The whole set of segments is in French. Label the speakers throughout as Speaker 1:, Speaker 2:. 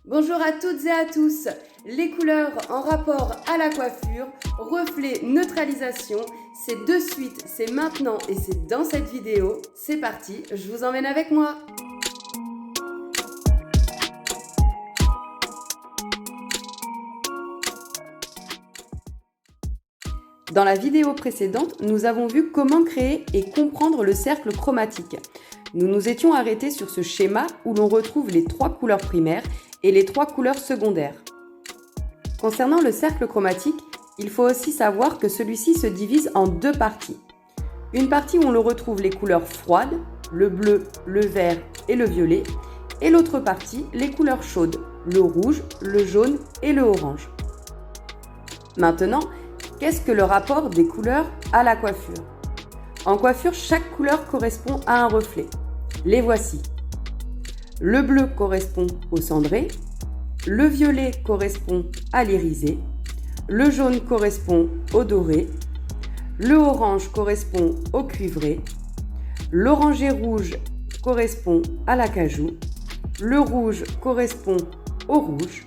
Speaker 1: Bonjour à toutes et à tous. Les couleurs en rapport à la coiffure, reflets, neutralisation, c'est de suite, c'est maintenant et c'est dans cette vidéo. C'est parti, je vous emmène avec moi. Dans la vidéo précédente, nous avons vu comment créer et comprendre le cercle chromatique. Nous nous étions arrêtés sur ce schéma où l'on retrouve les 3 couleurs primaires et les 3 couleurs secondaires. Concernant le cercle chromatique, il faut aussi savoir que celui-ci se divise en 2 parties. Une partie où on le retrouve les couleurs froides, le bleu, le vert et le violet, et l'autre partie, les couleurs chaudes, le rouge, le jaune et le orange. Maintenant, qu'est-ce que le rapport des couleurs à la coiffure ? En coiffure, chaque couleur correspond à un reflet. Les voici. Le bleu correspond au cendré, le violet correspond à l'irisé, le jaune correspond au doré, le orange correspond au cuivré, l'orangé rouge correspond à l'acajou, le rouge correspond au rouge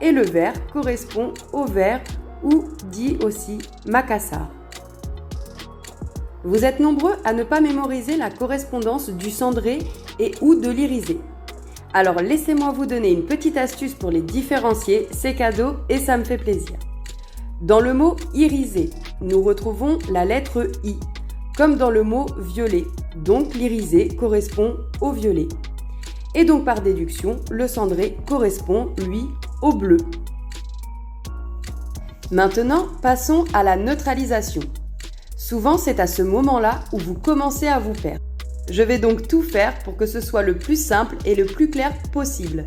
Speaker 1: et le vert correspond au vert ou dit aussi macassar. Vous êtes nombreux à ne pas mémoriser la correspondance du cendré et ou de l'irisé. Alors laissez-moi vous donner une petite astuce pour les différencier, c'est cadeau et ça me fait plaisir. Dans le mot irisé, nous retrouvons la lettre I, comme dans le mot violet, donc l'irisé correspond au violet. Et donc par déduction, le cendré correspond, lui, au bleu. Maintenant, passons à la neutralisation. Souvent, c'est à ce moment-là où vous commencez à vous perdre. Je vais donc tout faire pour que ce soit le plus simple et le plus clair possible.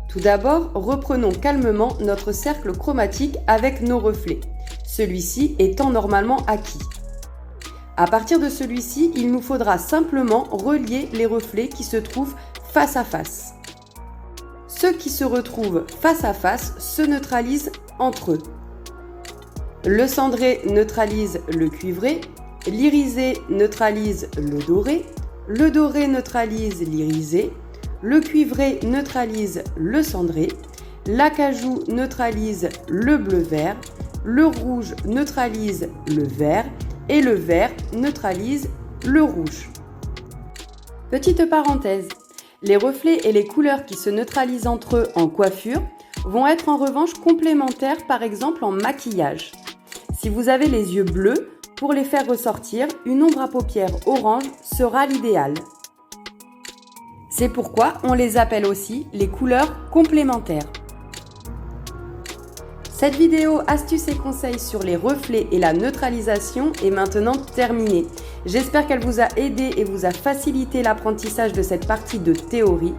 Speaker 1: Tout d'abord, reprenons calmement notre cercle chromatique avec nos reflets, celui-ci étant normalement acquis. À partir de celui-ci, il nous faudra simplement relier les reflets qui se trouvent face à face. Ceux qui se retrouvent face à face se neutralisent entre eux. Le cendré neutralise le cuivré, l'irisé neutralise le doré neutralise l'irisé, le cuivré neutralise le cendré, l'acajou neutralise le bleu-vert, le rouge neutralise le vert et le vert neutralise le rouge. Petite parenthèse, les reflets et les couleurs qui se neutralisent entre eux en coiffure vont être en revanche complémentaires par exemple en maquillage. Si vous avez les yeux bleus, pour les faire ressortir, une ombre à paupières orange sera l'idéal. C'est pourquoi on les appelle aussi les couleurs complémentaires. Cette vidéo astuces et conseils sur les reflets et la neutralisation est maintenant terminée. J'espère qu'elle vous a aidé et vous a facilité l'apprentissage de cette partie de théorie.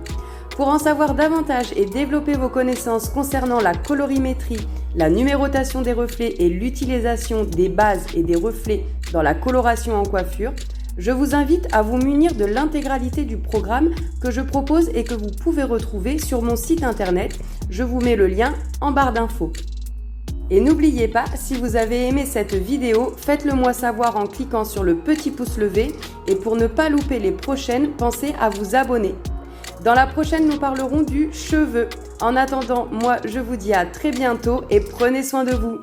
Speaker 1: Pour en savoir davantage et développer vos connaissances concernant la colorimétrie, la numérotation des reflets et l'utilisation des bases et des reflets dans la coloration en coiffure, je vous invite à vous munir de l'intégralité du programme que je propose et que vous pouvez retrouver sur mon site internet. Je vous mets le lien en barre d'infos. Et n'oubliez pas, si vous avez aimé cette vidéo, faites-le moi savoir en cliquant sur le petit pouce levé et pour ne pas louper les prochaines, pensez à vous abonner. Dans la prochaine, nous parlerons du cheveu. En attendant, moi, je vous dis à très bientôt et prenez soin de vous.